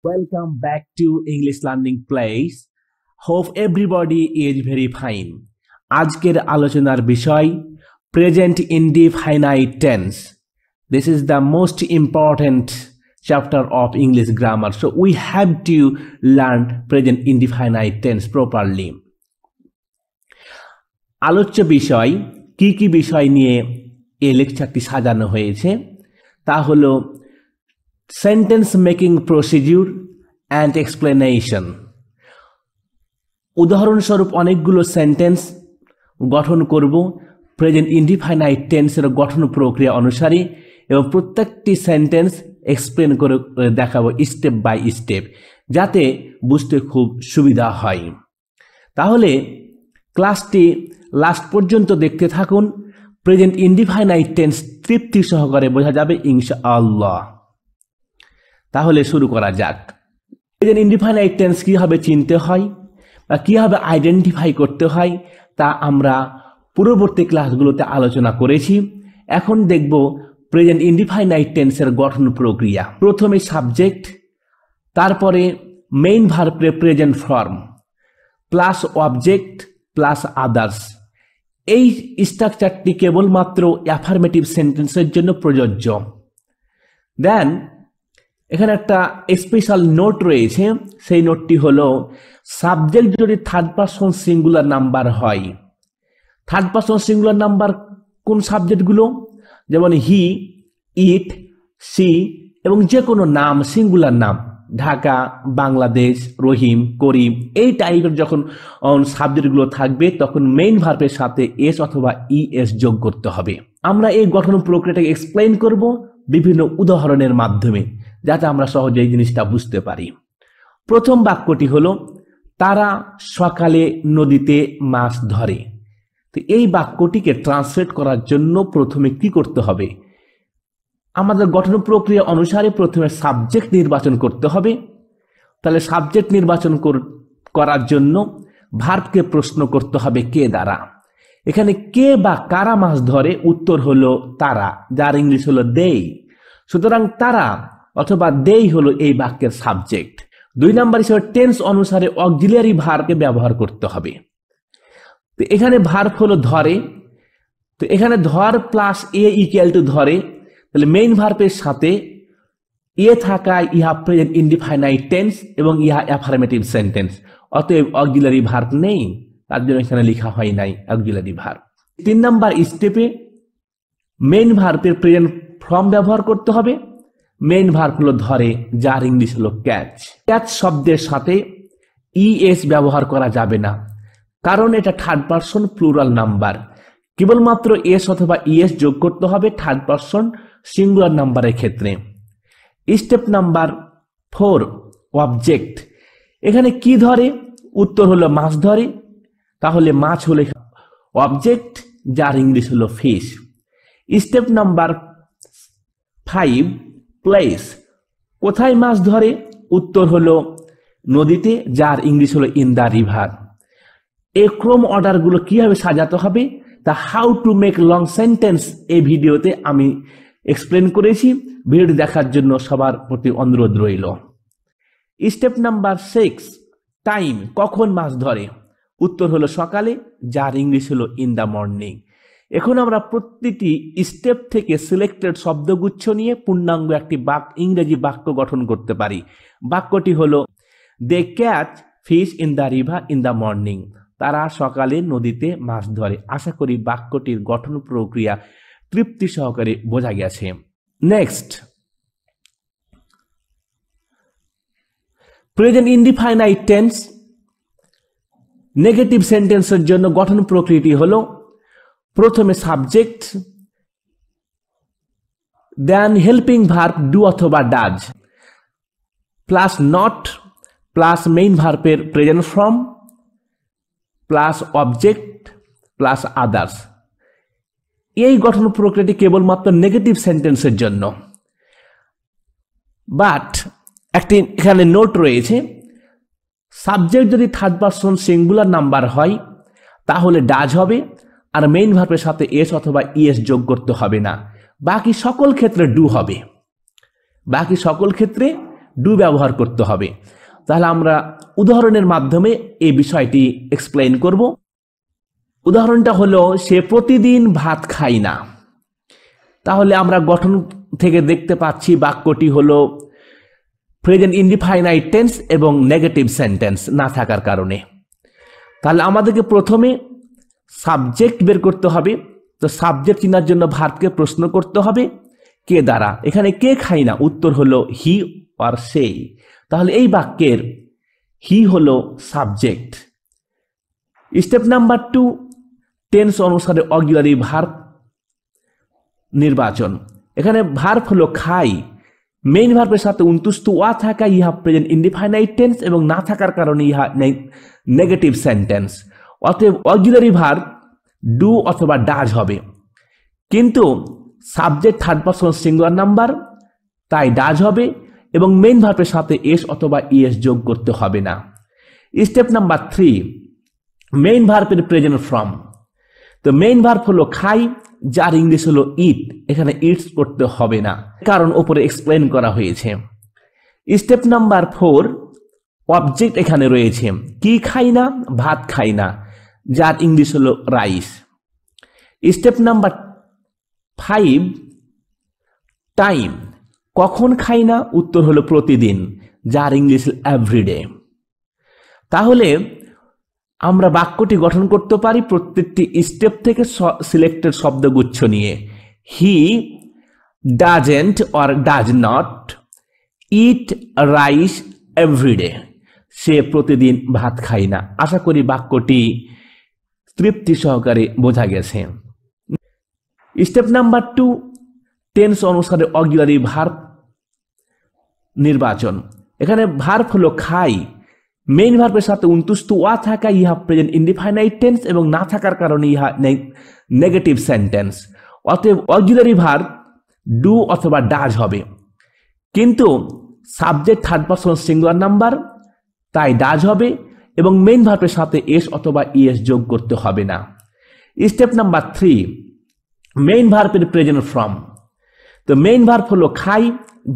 Welcome back to English Learning Place. Hope everybody is very fine. আজকের আলোচনার বিষয় present indefinite tense. This is the most important chapter of English grammar. So we have to learn present indefinite tense properly. আলোচ্য বিষয় কি বিষয় নিয়ে এই লেকচারটি সাজানো হয়েছে তা হলো sentence making procedure and explanation. উদাহরণস্বরূপ অনেকগুলো সেন্টেন্স গঠন করব প্রেজেন্ট ইনডিফাইনাইট টেন্সের গঠন প্রক্রিয়া অনুসারে এবং প্রত্যেকটি সেন্টেন্স এক্সপ্লেন করে দেখাবো স্টেপ বাই স্টেপ, যাতে বুঝতে খুব সুবিধা হয়। তাহলে ক্লাসটি লাস্ট পর্যন্ত দেখতে থাকুন। প্রেজেন্ট ইনডিফাইনাইট টেন্স তৃপ্তি সহকারে বোঝা যাবে ইনশাআল্লাহ। তাহলে শুরু করা যাক। প্রেজেন্ট ইনডিফাইনাইট টেন্স কীভাবে চিনতে হয় বা কীভাবে আইডেন্টিফাই করতে হয় তা আমরা পূর্ববর্তী ক্লাসগুলোতে আলোচনা করেছি। এখন দেখব প্রেজেন্ট ইনডিফাইনাইট টেন্সের গঠন প্রক্রিয়া। প্রথমে সাবজেক্ট, তারপরে মেইন ভার্বের present form plus object plus others. এই স্ট্রাকচারটি কেবলমাত্র অ্যাফার্মেটিভ সেন্টেন্সের জন্য প্রযোজ্য। দেন এখানে একটা স্পেশাল নোট রয়েছে, সেই নোটটি হলো সাবজেক্ট যদি থার্ড পারসন সিঙ্গুলার নাম্বার হয়। থার্ড পারসন সিঙ্গুলার নাম্বার কোন সাবজেক্টগুলো? যেমন হি, ইট, সি এবং যে কোনো নাম সিঙ্গুলার নাম, ঢাকা, বাংলাদেশ, রহিম, করিম, এই টাইপের যখন সাবজেক্টগুলো থাকবে তখন মেইন ভার্বের সাথে এস অথবা ইএস যোগ করতে হবে। আমরা এই গঠন প্রক্রিয়াটাকে এক্সপ্লেইন করব বিভিন্ন উদাহরণের মাধ্যমে, যাতে আমরা সহজে এই জিনিসটা বুঝতে পারি। প্রথম বাক্যটি হলো তারা সকালে নদীতে মাছ ধরে। তো এই বাক্যটিকে ট্রান্সলেট করার জন্য প্রথমে কি করতে হবে? আমাদের গঠন প্রক্রিয়া অনুসারে প্রথমে সাবজেক্ট নির্বাচন করতে হবে। তাহলে সাবজেক্ট নির্বাচন করার জন্য ভার্বকে প্রশ্ন করতে হবে কে দ্বারা। এখানে কে বা কারা মাছ ধরে? উত্তর হলো তারা, যার ইংলিশ হলো দেই। সুতরাং তারা অথবা দেই হলো এই বাক্যের সাবজেক্ট। 2 নম্বর হিসেবে টেন্স অনুসারে অক্সিলিয়ারি ভার্বকে ব্যবহার করতে হবে। তো এখানে ভার্ব হলো ধরে, তো এখানে ধর প্লাস এ ইকুয়াল টু ধরে, তাহলে মেইন ভার্বের সাথে এ থাকায় ইহা প্রেজেন্ট ইনডিফাইনাইট টেন্স এবং ইহা অ্যাফার্মেটিভ সেন্টেন্স, অতএব অক্সিলিয়ারি ভার্ব নেই, তার জন্য এখানে লেখা হয় নাই অক্সিলিয়ারি ভার্ব। 3 নম্বর স্টেপে মেইন ভার্বের প্রেজেন্ট ফর্ম ব্যবহার করতে হবে। মেইন ভার্ব হলো ধরে, যার ইংলিশ হলো ক্যাচ। ক্যাচ শব্দের সাথে ইএস ব্যবহার করা যাবে না, কারণ এটা থার্ড পারসন প্লুরাল নাম্বার। কেবলমাত্র এস অথবা ইএস যোগ করতে হবে থার্ড পারসন সিঙ্গুলার নাম্বারের ক্ষেত্রে। Step number 4 object. এখানে কি ধরে? উত্তর হলো মাছ ধরে, তাহলে মাছ হলো অবজেক্ট, যার ইংলিশ হলো ফিশ। Step number 5 place. কোথায় মাছ ধরে? উত্তর হলো নদীতে, যার ইংলিশ হলো ইন দ্য রিভার। এই ক্রম অর্ডারগুলো কিভাবে সাজাতে হবে তা how to make long sentence এই ভিডিওতে আমি এক্সপ্লেন করেছি। ভিডিওটি দেখার জন্য সবার প্রতি অনুরোধ রইল। Step number 6 time. কখন মাছ ধরে? উত্তর হলো সকালে, যার ইংলিশ হলো ইন দ্য মর্নিং। এখন আমরা প্রতিটি স্টেপ থেকে সিলেক্টেড শব্দগুচ্ছ নিয়ে পূর্ণাঙ্গ একটি ইংরেজি বাক্য গঠন করতে পারি। বাক্যটি হলো they catch fish in the river in the morning. তারা সকালে নদীতে মাছ ধরে। আশা করি বাক্যটির গঠন প্রক্রিয়া তৃপ্তি সহকারে বোঝা গেছে। Next, present indefinite tense negative সেন্টেন্সের জন্য গঠন প্রক্রিয়াটি হলো প্রথমে subject, then helping verb do অথবা does, plus not, plus main ভার্বের present form, plus object, plus others. এই গঠন প্রক্রিয়াটি কেবলমাত্র নেগেটিভ সেন্টেন্সের জন্য। বাট একটি এখানে নোট রয়েছে, সাবজেক্ট যদি থার্ড পারসন সিঙ্গুলার নাম্বার হয় তাহলে ডাজ হবে, আর মেইন ভার্বের সাথে এস অথবা ইএস যোগ করতে হবে না। বাকি সকল ক্ষেত্রে ডু হবে। বাকি সকল ক্ষেত্রে ডু ব্যবহার করতে হবে। তাহলে আমরা উদাহরণের মাধ্যমে এই বিষয়টি এক্সপ্লেইন করব। উদাহরণটা হলো, সে প্রতিদিন ভাত খায় না। তাহলে আমরা গঠন থেকে দেখতে পাচ্ছি বাক্যটি হলো প্রেজেন্ট ইনডিফাইনাইট টেন্স এবং নেগেটিভ সেন্টেন্স না থাকার কারণে। তাহলে আমাদেরকে প্রথমে সাবজেক্ট বের করতে হবে। তো সাবজেক্ট চেনার জন্য ভার্বকে প্রশ্ন করতে হবে কে দ্বারা। এখানে কে খায় না, উত্তর হলো হি অর সে। তাহলে এই বাক্যের হি হলো সাবজেক্ট। স্টেপ নাম্বার 2, টেন্স অনুসারে অক্সিলারি ভার্ব নির্বাচন। এখানে ভার্ব হলো খাই, মেইন ভার্বের সাথে উন্তুষ্ট ওয়া থাকা ইহা প্রেজেন্ট ইনডিফাইনাইট টেন্স এবং না থাকার কারণে ইহা নেগেটিভ সেন্টেন্স। অতএব অক্সিলারি ভার্ব ডু অথবা ডাজ হবে, কিন্তু subject third person singular number, তাই ডাজ হবে এবং মেইন ভার্বের সাথে এস অথবা ইএস যোগ করতে হবে না। স্টেপ নাম্বার 3, মেইন ভার্বের প্রেজেন্ট ফর্ম। তো মেইন ভার্ব হলো খাই, যার ইংলিশ হলো ইট। এখানে ইটস করতে হবে না, কারণ ওপরে এক্সপ্লেন করা হয়েছে। স্টেপ নাম্বার 4, অবজেক্ট এখানে রয়েছে। কি খাই না, ভাত খাই না, যার ইংলিশ হলো রাইস। Step number 5, time. কখন খাই না, উত্তর হলো প্রতিদিন, যার ইংলিশ এভরিডে। তাহলে আমরা বাক্যটি গঠন করতে পারি প্রত্যেকটি স্টেপ থেকে সিলেক্টেড শব্দগুচ্ছ নিয়ে। He doesn't or does not eat rice everyday. সে প্রতিদিন ভাত খায় না। আশা করি বাক্যটি তৃপ্তি সহকারে বোঝা গেছে। স্টেপ নাম্বার 2, টেন্স অনুসারে অক্সিলারি ভার্ব নির্বাচন। এখানে ভার্ব হলো খাই, মেইন ভার্বের সাথে উন্তুষ্ট ওয়া থাকা ইহা প্রেজেন্ট ইনডিফাইনাইট টেন্স এবং না থাকার কারণে ইহা নেগেটিভ সেন্টেন্স। অতএব অক্সিলারি ভার্ব ডু অথবা ডাজ হবে, কিন্তু subject third person singular number, তাই ডাজ হবে এবং মেইন ভার্বের সাথে এস অথবা ইএস যোগ করতে হবে না। স্টেপ নাম্বার 3, মেইন ভার্বের প্রেজেন্ট ফর্ম। তো মেইন ভার্ব হলো খাই,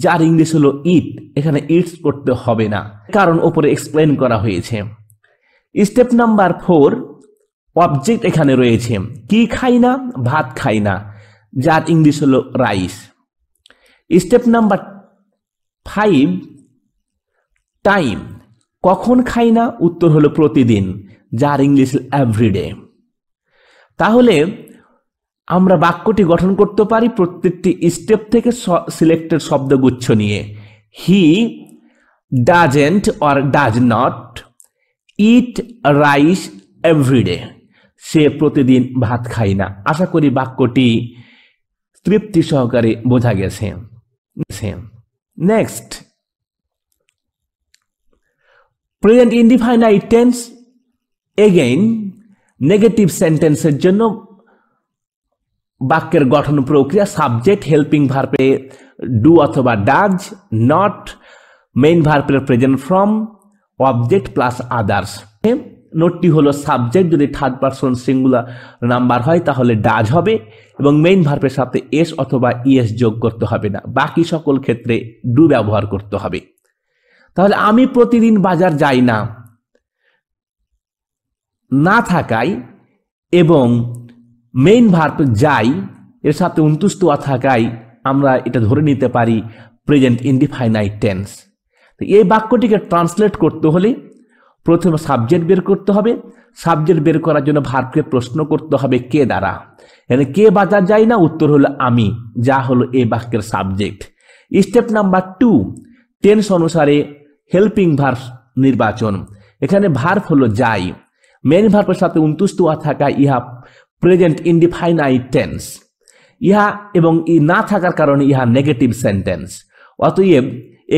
যার ইংলিশ হলো ইট। এখানে ইটস করতে হবে না, কারণ ওপরে এক্সপ্লেন করা হয়েছে। স্টেপ নাম্বার 4, অবজেক্ট এখানে রয়েছে। কি খাই না, ভাত খাই না, যার ইংলিশ হলো রাইস। Step number 5, time. কখন খাই না, উত্তর হলো প্রতিদিন, যার ইংলিশ এভরিডে। তাহলে আমরা বাক্যটি গঠন করতে পারি প্রত্যেকটি স্টেপ থেকে সিলেক্টেড শব্দগুচ্ছ নিয়ে। He doesn't or does not eat rice everyday. সে প্রতিদিন ভাত খায় না। আশা করি বাক্যটি তৃপ্তি সহকারে বোঝা গেছে। Next, present indefinite tense. Again negative সেন্টেন্সের জন্য বাক্যের গঠন প্রক্রিয়া সাবজেক্ট হেল্পিং ভার্বে ডু অথবা ডাজ, নট, মেইন ভার্বের present form, object plus others. নোটটি হলো সাবজেক্ট যদি থার্ড পারসন সিঙ্গুলার নাম্বার হয় তাহলে ডাজ হবে এবং মেইন ভার্বের সাথে এস অথবা ইএস যোগ করতে হবে না। বাকি সকল ক্ষেত্রে ডু ব্যবহার করতে হবে। তাহলে আমি প্রতিদিন বাজার যাই না, না থাকায় এবং মেইন ভার্ব যাই এর সাথে উন্তুষ্ট থাকায় আমরা এটা ধরে নিতে পারি প্রেজেন্ট ইনডিফাইনাইট টেন্স। এই বাক্যটিকে ট্রান্সলেট করতে হলে প্রথমে সাবজেক্ট বের করতে হবে। সাবজেক্ট বের করার জন্য ভার্বকে প্রশ্ন করতে হবে কে দ্বারা। এখানে কে বাজার যায় না, উত্তর হলো আমি, যা হলো এই বাক্যের সাবজেক্ট। স্টেপ নাম্বার 2, টেন্স অনুসারে হেল্পিং ভার্ব নির্বাচন। এখানে ভার্ব হলো যাই, মেইন ভার্বের সাথে উন্তুষ্ট থাকায় ইহা প্রেজেন্ট ইনডিফাইনাইট টেন্স। ইহা এবং ই না থাকার কারণে ইহা নেগেটিভ সেন্টেন্স। অতএব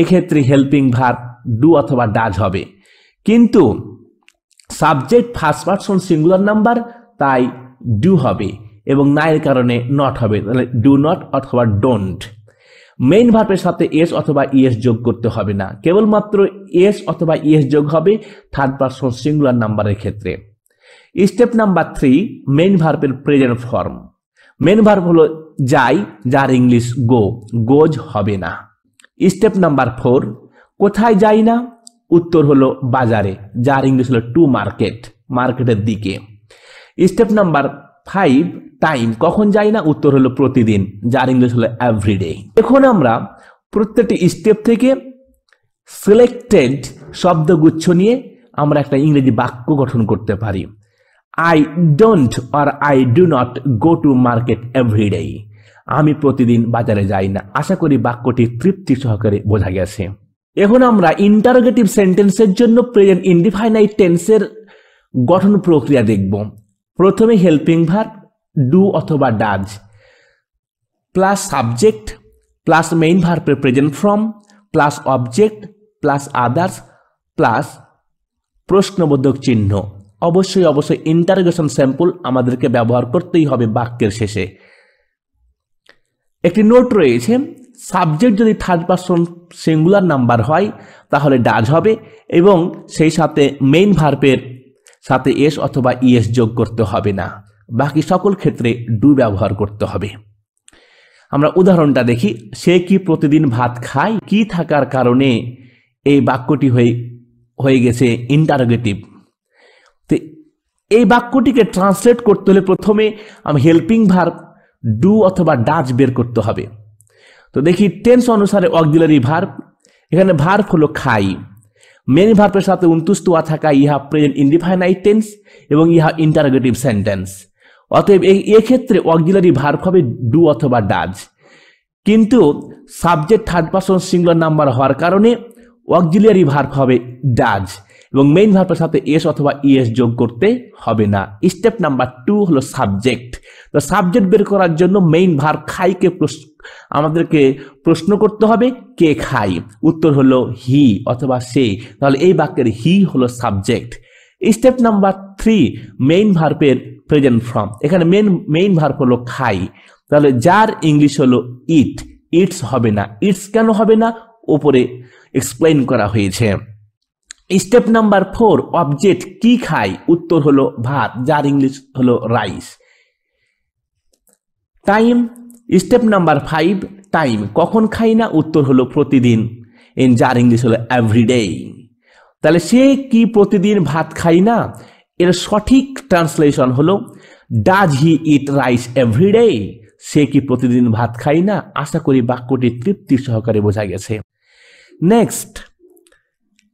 এক্ষেত্রে হেল্পিং ভার্ব ডু অথবা ডাজ হবে, কিন্তু subject first person singular number, তাই ডু হবে এবং না এর কারণে নট হবে। তাহলে ডু নট অথবা ডোন্ট। মেইন ভার্বের সাথে এস অথবা ইএস যোগ করতে হবে না, কেবলমাত্র এস অথবা ইএস যোগ হবে থার্ড পারসন সিঙ্গুলার নাম্বারের ক্ষেত্রে। স্টেপ নাম্বার 3, মেইন ভার্বের প্রেজেন্ট ফর্ম। মেইন ভার্ব হলো যাই, যার ইংলিশ গো, গোজ হবে না। স্টেপ নাম্বার 4, কোথায় যাই না, উত্তর হলো বাজারে, যার ইংলিশ হলো টু মার্কেট, মার্কেটের দিকে। স্টেপ নাম্বার 5 টাইম, কখন যাই না, উত্তর হলো প্রতিদিন, যার ইংলিশ হলো এভরিডে। এখন আমরা প্রত্যেকটি স্টেপ থেকে সিলেক্টেড শব্দগুচ্ছ নিয়ে আমরা একটা ইংরেজি বাক্য গঠন করতে পারি। I don't or I do not go to market every day, আমি প্রতিদিন বাজারে যাই না। আশা করি বাক্যটি তৃপ্তি সহকারে বোঝা গেছে। এখন আমরা ইন্টারোগেটিভ সেন্টেন্সের জন্য প্রেজেন্ট ইনডিফাইনাইট টেন্সের গঠন প্রক্রিয়া দেখব। প্রথমে হেল্পিং ভার্ব ডু অথবা does plus subject plus main ভার্বের present form plus object plus others plus প্রশ্নবোধক চিহ্ন। অবশ্যই অবশ্যই ইন্টারোগেশন স্যাম্পল আমাদেরকে ব্যবহার করতেই হবে বাক্যের শেষে। একটি নোট রয়েছে, সাবজেক্ট যদি থার্ড পারসন সিঙ্গুলার নাম্বার হয় তাহলে ডাজ হবে এবং সেই সাথে মেইন ভার্বের সাথে এস অথবা ইএস যোগ করতে হবে না, বাকি সকল ক্ষেত্রে ডু ব্যবহার করতে হবে। আমরা উদাহরণটা দেখি। সে কি প্রতিদিন ভাত খায়, কি থাকার কারণে এই বাক্যটি হয়ে গেছে ইন্টারোগেটিভ। তো এই বাক্যটিকে ট্রান্সলেট করতে হলে প্রথমে আমি হেল্পিং ভার্ব ডু অথবা ডাজ বের করতে হবে। তো দেখি টেন্স অনুসারে অক্সিলারি ভার্ব, এখানে ভার্ব হলো খাই, মেইন ভার্বের সাথে উন্তুস্তোয়া থাকা ইহা প্রেজেন্ট ইনডিফাইনাইট টেন্স এবং ইহা ইন্টারোগেটিভ সেন্টেন্স। অতএব এক্ষেত্রে অক্সিলারি ভার্ব হবে ডু অথবা ডাজ, কিন্তু subject third person singular number হওয়ার কারণে অক্সিলারি ভার্ব হবে ডাজ এবং মেইন ভার্বের সাথে এস অথবা ইএস যোগ করতে হবে না। স্টেপ নাম্বার 2 হলো সাবজেক্ট। তো সাবজেক্ট বের করার জন্য মেইন ভার্ব খাইকে আমাদেরকে প্রশ্ন করতে হবে কে খাই, উত্তর হলো হি অথবা সে, তাহলে এই বাক্যের হি হলো সাবজেক্ট। স্টেপ নাম্বার 3 মেইন ভার্বের প্রেজেন্ট ফর্ম, এখানে মেইন ভার্ব হলো খাই, তাহলে যার ইংলিশ হলো ইট, ইটস হবে না। ইটস কেন হবে না, উপরে এক্সপ্লেইন করা হয়েছে। স্টেপ নাম্বার 4 অবজেক্ট কি খাই, উত্তর হলো ভাত, যার ইংলিশ হলো rice. Time, step number 5 time, কখন খাই না, উত্তর হলো প্রতিদিন, যার ইংলিশ হলো এভরিডে। তাহলে সে কি প্রতিদিন ভাত খাই না, এর সঠিক ট্রান্সলেশন হলো does he eat rice everyday, সে কি প্রতিদিন ভাত খাই না। আশা করি বাক্যটি তৃপ্তি সহকারে বোঝা গেছে। নেক্সট,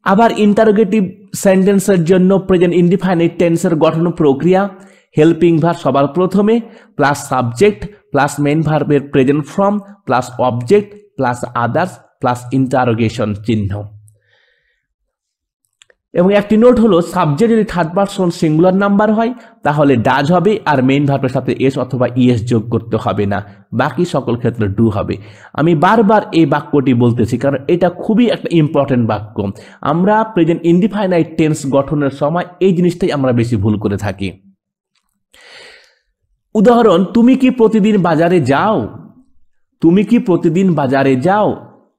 আবার ইন্টারোগেটিভ সেন্টেন্সের জন্য প্রেজেন্ট ইনডিফাইনাইট টেন্সের গঠন প্রক্রিয়া। হেল্পিং ভার্ব সবার প্রথমে প্লাস সাবজেক্ট প্লাস মেইন ভার্বের present form plus object plus others plus interrogation চিহ্ন। এবং একটি নোট হলো, সাবজেক্ট যদি থার্ড পারসন সিঙ্গুলার নাম্বার হয় তাহলে ডাজ হবে আর মেইন ভার্বের সাথে এস অথবা ইএস যোগ করতে হবে না, বাকি সকল ক্ষেত্রে ডু হবে। আমি বারবার এই বাক্যটি বলতেছি কারণ এটা খুবই একটা ইম্পর্টেন্ট বাক্য। আমরা প্রেজেন্ট ইনডিফাইনাইট টেন্স গঠনের সময় এই জিনিসটাই আমরা বেশি ভুল করে থাকি। উদাহরণ, তুমি কি প্রতিদিন বাজারে যাও, তুমি কি প্রতিদিন বাজারে যাও,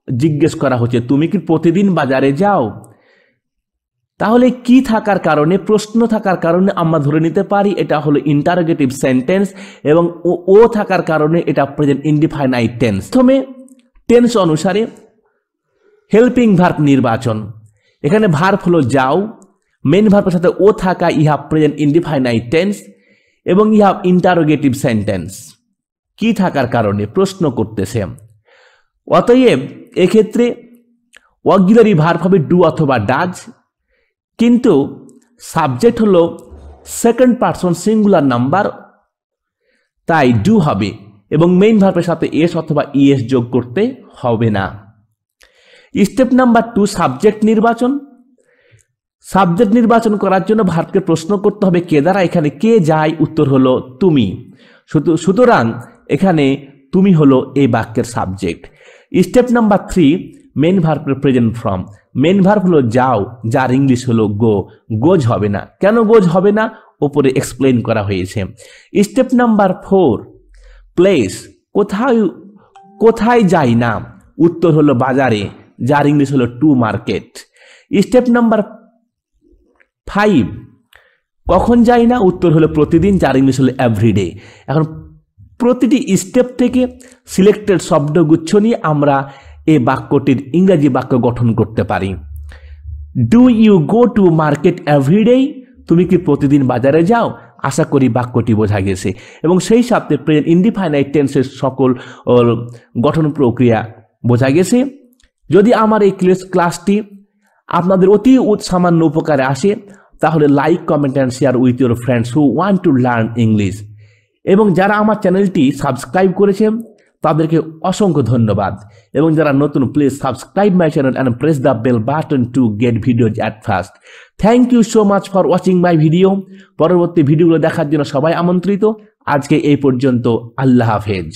জিজ্ঞেস করা হচ্ছে তুমি কি প্রতিদিন বাজারে যাও। তাহলে কি থাকার কারণে, প্রশ্ন থাকার কারণে আমরা ধরে নিতে পারি এটা হলো ইন্টারোগেটিভ সেন্টেন্স এবং ও থাকার কারণে এটা প্রেজেন্ট ইনডিফাইনাইট টেন্স। প্রথমে টেন্স অনুসারে হেল্পিং ভার্ব নির্বাচন, এখানে ভার্ব হলো যাও, মেইন ভার্বের সাথে ও থাকা ইহা প্রেজেন্ট ইনডিফাইনাইট টেন্স এবং ইহা ইন্টারোগেটিভ সেন্টেন্স। কি থাকার কারণে প্রশ্ন করতেছে, অতএব এক্ষেত্রে অক্সিলারি ভার্ব হবে ডু অথবা ডাজ, কিন্তু সাবজেক্ট হলো সেকেন্ড পারসন সিঙ্গুলার নাম্বার, তাই ডু হবে এবং মেইন ভার্বের সাথে এস অথবা ইএস যোগ করতে হবে না। স্টেপ নাম্বার 2 সাবজেক্ট নির্বাচন। সাবজেক্ট নির্বাচন করার জন্য ভার্বকে প্রশ্ন করতে হবে কে দ্বারা, এখানে কে যায়, উত্তর হলো তুমি, সুতরাং এখানে তুমি হলো এই বাক্যের সাবজেক্ট। স্টেপ নাম্বার 3 মেইন ভার্বের প্রেজেন্ট ফর্ম, মেইন ভার্ব হলো যাও, যার ইংলিশ হলো গো, গোজ হবে না। কেন গোজ হবে না, উপরে এক্সপ্লেইন করা হয়েছে। স্টেপ নাম্বার 4 প্লেস, কোথায় যাই না, উত্তর হলো বাজারে, যার ইংলিশ হলো টু মার্কেট। স্টেপ নাম্বার 5 কখন যাই না, উত্তর হলো প্রতিদিন, যার ইংলিশ হলো এভরিডে। এখন প্রতিটি স্টেপ থেকে সিলেক্টেড শব্দগুচ্ছ নিয়ে আমরা এই বাক্যটির ইংরেজি বাক্য গঠন করতে পারি। Do you go to market every day? তুমি কি প্রতিদিন বাজারে যাও? আশা করি বাক্যটি বোঝা গেছে এবং সেই সাথে প্রেজেন্ট ইনডিফাইনাইট টেন্সের সকল গঠন প্রক্রিয়া বোঝা গেছে। যদি আমার এই ক্লাসটি আপনাদের অতি সামান্য উপকারে আসে তাহলে like, comment and share with your friends who want to learn English. এবং যারা আমার চ্যানেলটি সাবস্ক্রাইব করেছেন তাদেরকে অসংখ্য ধন্যবাদ। এবং যারা নতুন, please subscribe my channel and press the bell button to get videos at first. Thank you so much for watching my video. পরবর্তী ভিডিওগুলো দেখার জন্য সবাই আমন্ত্রিত। আজকে এই পর্যন্ত। আল্লাহ হাফেজ।